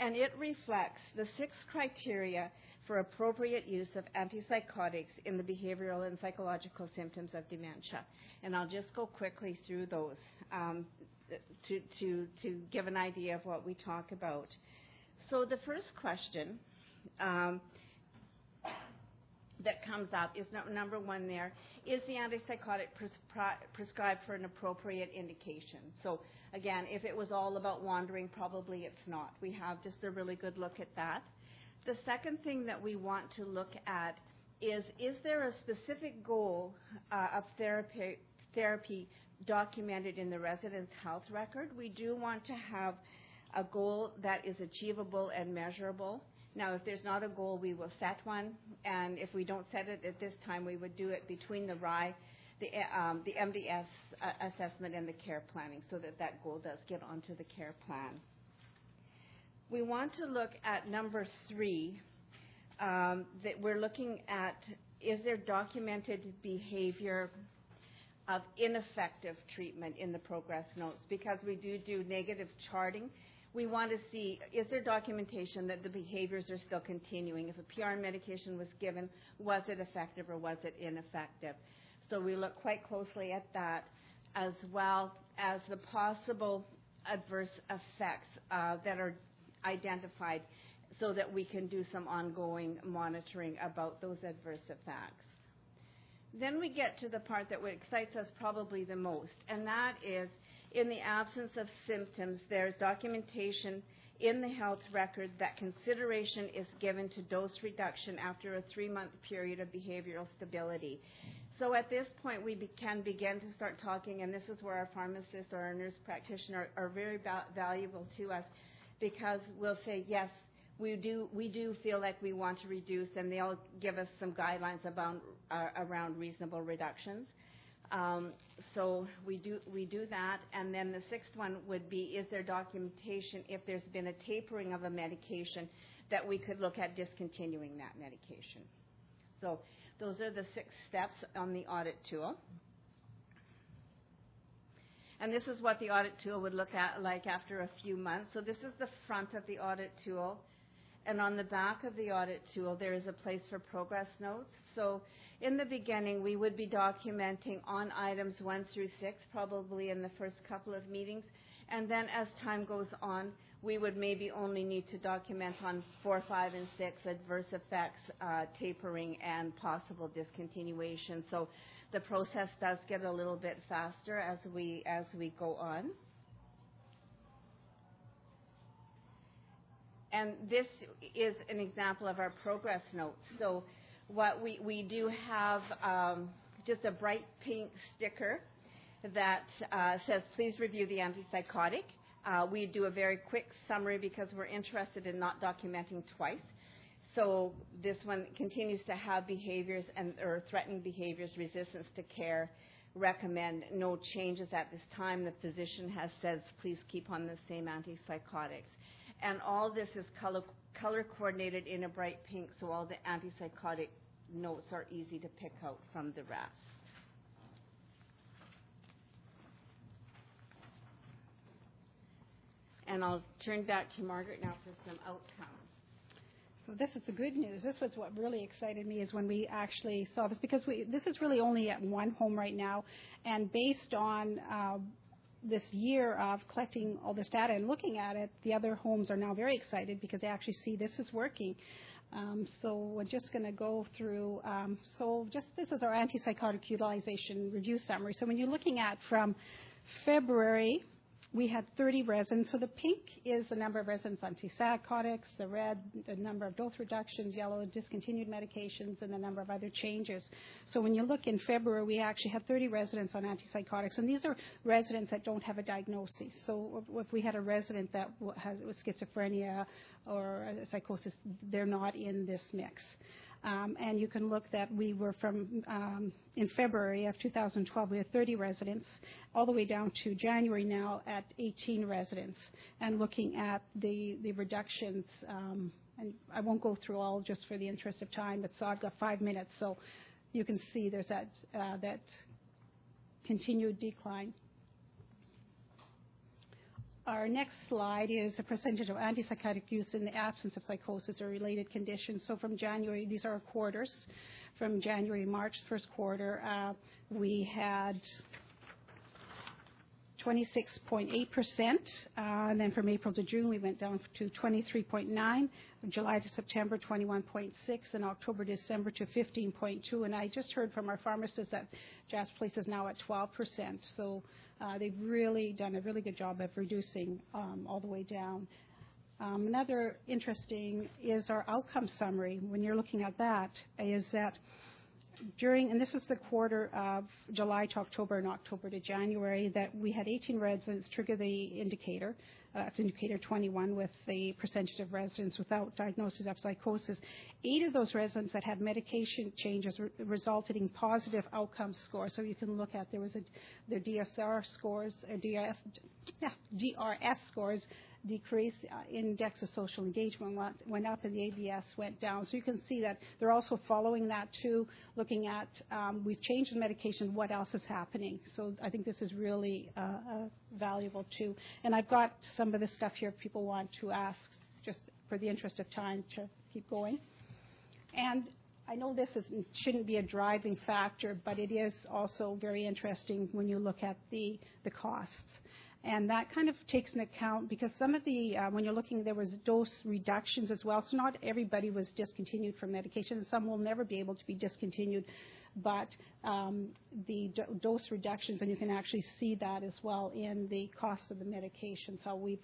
and it reflects the 6 criteria for appropriate use of antipsychotics in the behavioral and psychological symptoms of dementia. And I'll just go quickly through those to give an idea of what we talk about. So the first question that comes up is number 1 there. Is the antipsychotic prescribed for an appropriate indication? So again, if it was all about wandering, probably it's not. We have just a really good look at that. The second thing that we want to look at is there a specific goal of therapy documented in the resident's health record? We do want to have a goal that is achievable and measurable. Now, if there's not a goal, we will set one, and if we don't set it at this time, we would do it between the RIE, the MDS assessment, and the care planning, so that goal does get onto the care plan. We want to look at number 3, that we're looking at, is there documented behavior of ineffective treatment in the progress notes? Because we do negative charting. We want to see, is there documentation that the behaviors are still continuing? If a PRN medication was given, was it effective or was it ineffective? So we look quite closely at that, as well as the possible adverse effects that are identified, so that we can do some ongoing monitoring about those adverse effects. Then we get to the part that excites us probably the most, and that is, in the absence of symptoms, there's documentation in the health record that consideration is given to dose reduction after a 3-month period of behavioral stability. So at this point, we can begin to start talking, and this is where our pharmacists or our nurse practitioner are very valuable to us, because we'll say, yes, we do feel like we want to reduce, and they'll give us some guidelines around reasonable reductions. So we do that, and then the 6th one would be, is there documentation if there's been a tapering of a medication that we could look at discontinuing that medication? So those are the 6 steps on the audit tool. And this is what the audit tool would look at like after a few months. So this is the front of the audit tool. And on the back of the audit tool, there is a place for progress notes. So in the beginning, we would be documenting on items 1 through 6, probably in the first couple of meetings. And then as time goes on, we would maybe only need to document on 4, 5, and 6 adverse effects, tapering, and possible discontinuation. So the process does get a little bit faster as we go on. And this is an example of our progress notes. So what we do have just a bright pink sticker that says, please review the antipsychotic. We do a very quick summary because we're interested in not documenting twice. So this one continues to have behaviors or threatening behaviors, resistance to care, recommend no changes at this time. The physician has said, please keep on the same antipsychotics. And all this is color coordinated in a bright pink, so all the antipsychotic notes are easy to pick out from the rest. And I'll turn back to Margaret now for some outcomes. So this is the good news. This was what really excited me, is when we actually saw this, because this is really only at one home right now, and based on this year of collecting all this data and looking at it, the other homes are now very excited because they actually see this is working. So we're just going to go through, this is our antipsychotic utilization review summary. So when you're looking at from February we had 30 residents. So the pink is the number of residents on antipsychotics, the red, the number of dose reductions, yellow, discontinued medications, and the number of other changes. So when you look in February, we actually had 30 residents on antipsychotics, and these are residents that don't have a diagnosis. So if we had a resident that was schizophrenia or psychosis, they're not in this mix. And you can look that we were from, in February of 2012, we had 30 residents, all the way down to January now at 18 residents. And looking at the reductions, and I won't go through all just for the interest of time, but so I've got 5 minutes, so you can see there's that continued decline. Our next slide is the percentage of antipsychotic use in the absence of psychosis or related conditions. So from January, these are our quarters. From January, March, first quarter, we had 26.8%. And then from April to June, we went down to 23.9. From July to September, 21.6. And October to December to 15.2. And I just heard from our pharmacist that Jasper Place is now at 12%. So they've really done a really good job of reducing all the way down. Another interesting is our outcome summary. When you're looking at that, is that and this is the quarter of July to October and October to January, that we had 18 residents trigger the indicator. It's indicator 21 with the percentage of residents without diagnosis of psychosis. 8 of those residents that had medication changes resulted in positive outcome scores. So you can look at their DSR scores, DRS scores decreased, index of social engagement went up, and the ABS went down. So you can see that they're also following that too, looking at we've changed the medication, what else is happening. So I think this is really valuable too. And I've got some of this stuff here if people want to ask, just for the interest of time to keep going. And I know this shouldn't be a driving factor, but it is also very interesting when you look at the costs. And that kind of takes into account, because some of the, when you're looking, there was dose reductions as well. So not everybody was discontinued from medication, and some will never be able to be discontinued. But the dose reductions, and you can actually see that as well in the cost of the medications, how we've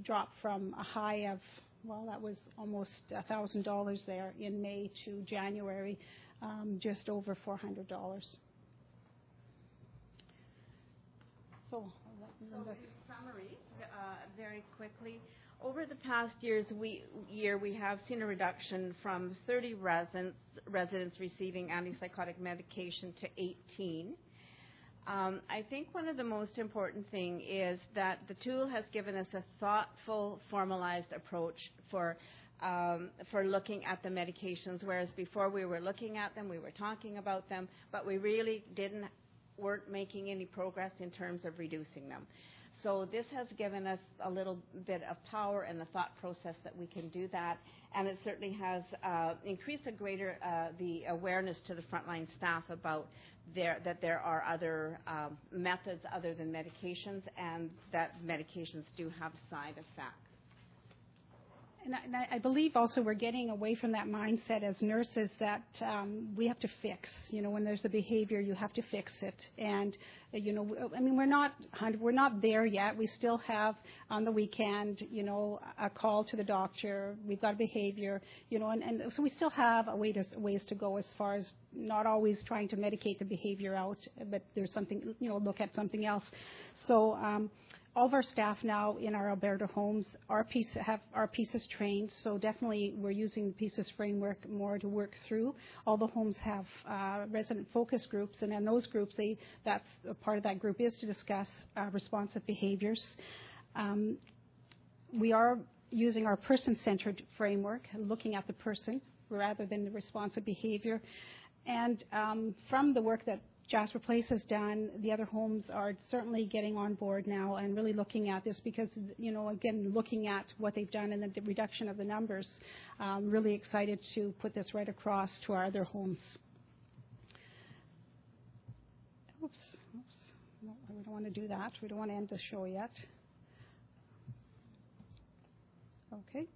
dropped from a high of, well, that was almost $1,000 there in May to January, just over $400. So in summary, very quickly, over the past year, we have seen a reduction from 30 residents receiving antipsychotic medication to 18. I think one of the most important thing is that the tool has given us a thoughtful, formalized approach for looking at the medications, whereas before we were looking at them, we were talking about them, but we really weren't making any progress in terms of reducing them. So this has given us a little bit of power in the thought process that we can do that, and it certainly has increased the awareness to the frontline staff about that there are other methods other than medications, and that medications do have side effects. And I believe also we're getting away from that mindset as nurses that we have to fix. You know, when there's a behavior, you have to fix it. And you know, I mean, we're not there yet. We still have on the weekend, you know, a call to the doctor. We've got a behavior, you know, and so we still have ways to go as far as not always trying to medicate the behavior out, but there's something, you know, look at something else. So. All of our staff now in our Alberta homes have our PISAs trained, so definitely we're using the PISAs framework more to work through. All the homes have resident focus groups, and in those groups, that's a part of that group is to discuss responsive behaviors. We are using our person-centered framework, looking at the person rather than the responsive behavior. And from the work that Jasper Place has done, the other homes are certainly getting on board now and really looking at this because, you know, again, looking at what they've done and the reduction of the numbers, really excited to put this right across to our other homes. Oops. No, we don't want to do that. We don't want to end the show yet. Okay.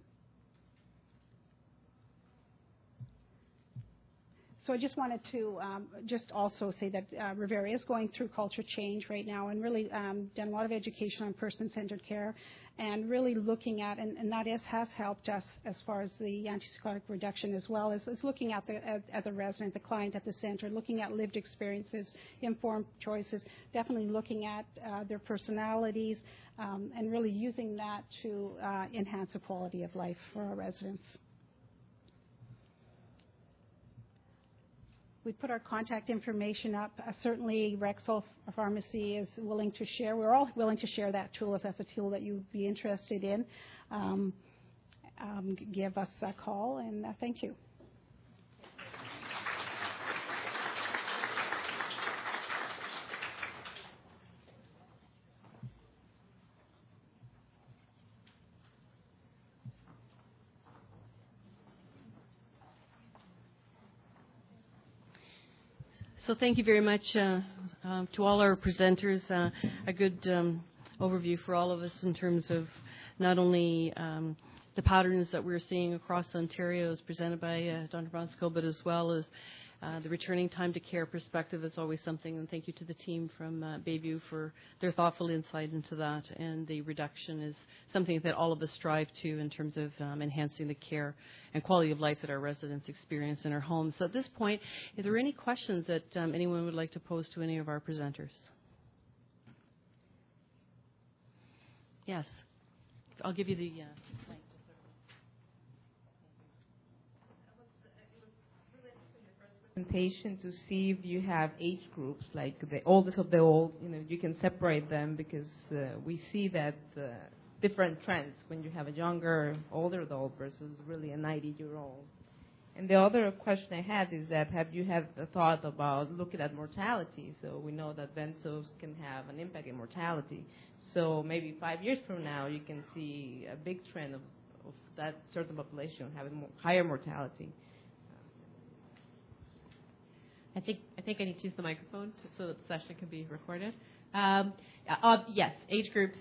So I just wanted to just also say that Rivera is going through culture change right now, and really done a lot of education on person-centered care, and really looking at, and that has helped us as far as the antipsychotic reduction, as well as looking at the resident, the client at the center, looking at lived experiences, informed choices, definitely looking at their personalities, and really using that to enhance the quality of life for our residents. We put our contact information up. Certainly, Rexall Pharmacy is willing to share. We're all willing to share that tool if that's a tool that you'd be interested in. Give us a call, and thank you. So thank you very much to all our presenters. A good overview for all of us in terms of not only the patterns that we're seeing across Ontario as presented by Dr. Bronskill, but as well as the returning time to care perspective. Is always something, and thank you to the team from Bayview for their thoughtful insight into that. And the reduction is something that all of us strive to in terms of enhancing the care and quality of life that our residents experience in our homes. So at this point, are there any questions that anyone would like to pose to any of our presenters? Yes. I'll give you the mic. Presentation to see if you have age groups, like the oldest of the old, you can separate them, because we see that different trends when you have a younger, older adult versus really a 90-year-old. And the other question I had is that have you had a thought about looking at mortality? So we know that benzos can have an impact in mortality. So maybe 5 years from now, you can see a big trend of that certain population having higher mortality. I think I need to use the microphone so that the session can be recorded. Yes, age groups.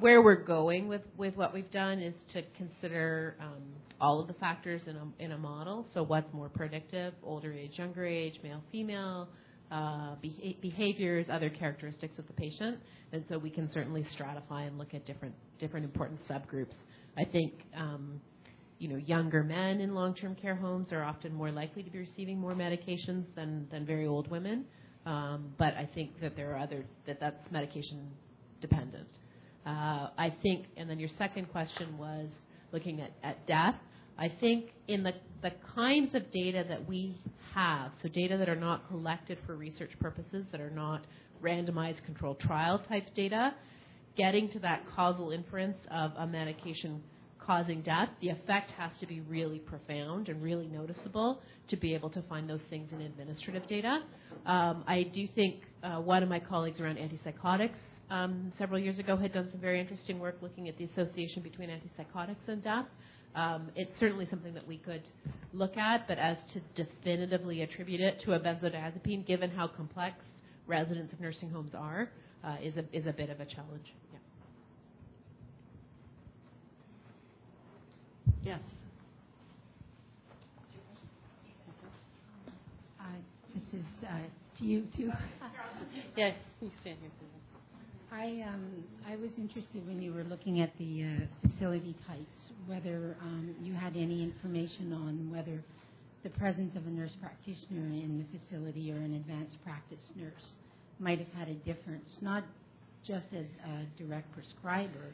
Where we're going with what we've done is to consider all of the factors in a model. So what's more predictive: older age, younger age, male, female, behaviors, other characteristics of the patient. And so we can certainly stratify and look at different important subgroups. I think younger men in long-term care homes are often more likely to be receiving more medications than very old women. But I think that there are that's medication dependent. I think, and then your second question was looking at death. I think in the kinds of data that we have, so data that are not collected for research purposes, that are not randomized controlled trial type data, getting to that causal inference of a medication causing death, the effect has to be really profound and really noticeable to be able to find those things in administrative data. I do think one of my colleagues around antipsychotics several years ago had done some very interesting work looking at the association between antipsychotics and death. It's certainly something that we could look at, but as to definitively attribute it to a benzodiazepine, given how complex residents of nursing homes are, is a bit of a challenge. Yeah. Yes. This is to you too. Yeah, you stand here, Susan. I was interested when you were looking at the facility types, whether you had any information on whether the presence of a nurse practitioner in the facility or an advanced practice nurse might have had a difference, not just as a direct prescriber,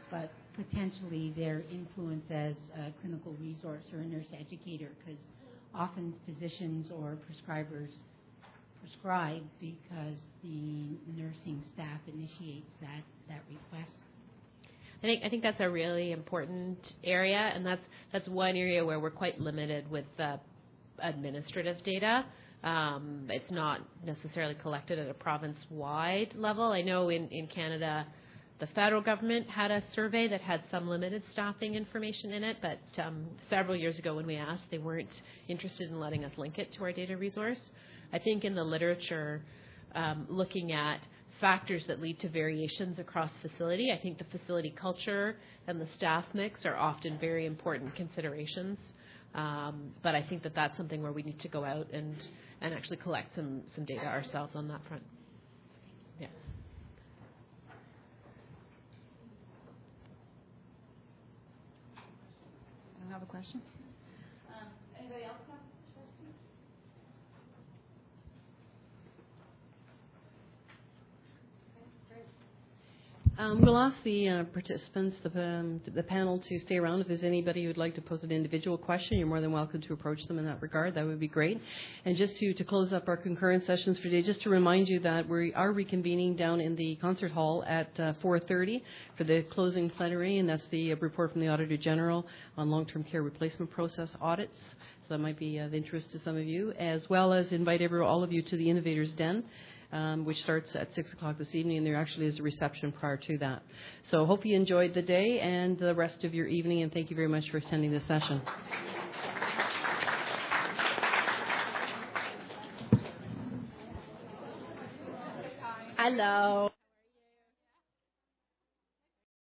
but potentially their influence as a clinical resource or a nurse educator, because often physicians or prescribers prescribe because the nursing staff initiates that request. I think that's a really important area, and that's one area where we're quite limited with administrative data. It's not necessarily collected at a province-wide level. I know in Canada, the federal government had a survey that had some limited staffing information in it, but several years ago when we asked, they weren't interested in letting us link it to our data resource. I think in the literature, looking at factors that lead to variations across facility, I think the facility culture and the staff mix are often very important considerations. But I think that that's something where we need to go out and actually collect some data ourselves on that front. Yeah. I don't have a question. Anybody else have? We'll ask the participants, the panel, to stay around. If there's anybody who would like to pose an individual question, you're more than welcome to approach them in that regard. That would be great. And just to close up our concurrent sessions for today, just to remind you that we are reconvening down in the concert hall at 4:30 for the closing plenary, and that's the report from the Auditor General on long-term care replacement process audits. So that might be of interest to some of you, as well as invite all of you to the Innovators Den, which starts at 6 o'clock this evening, and there actually is a reception prior to that. So hope you enjoyed the day and the rest of your evening, and thank you very much for attending this session. Hello.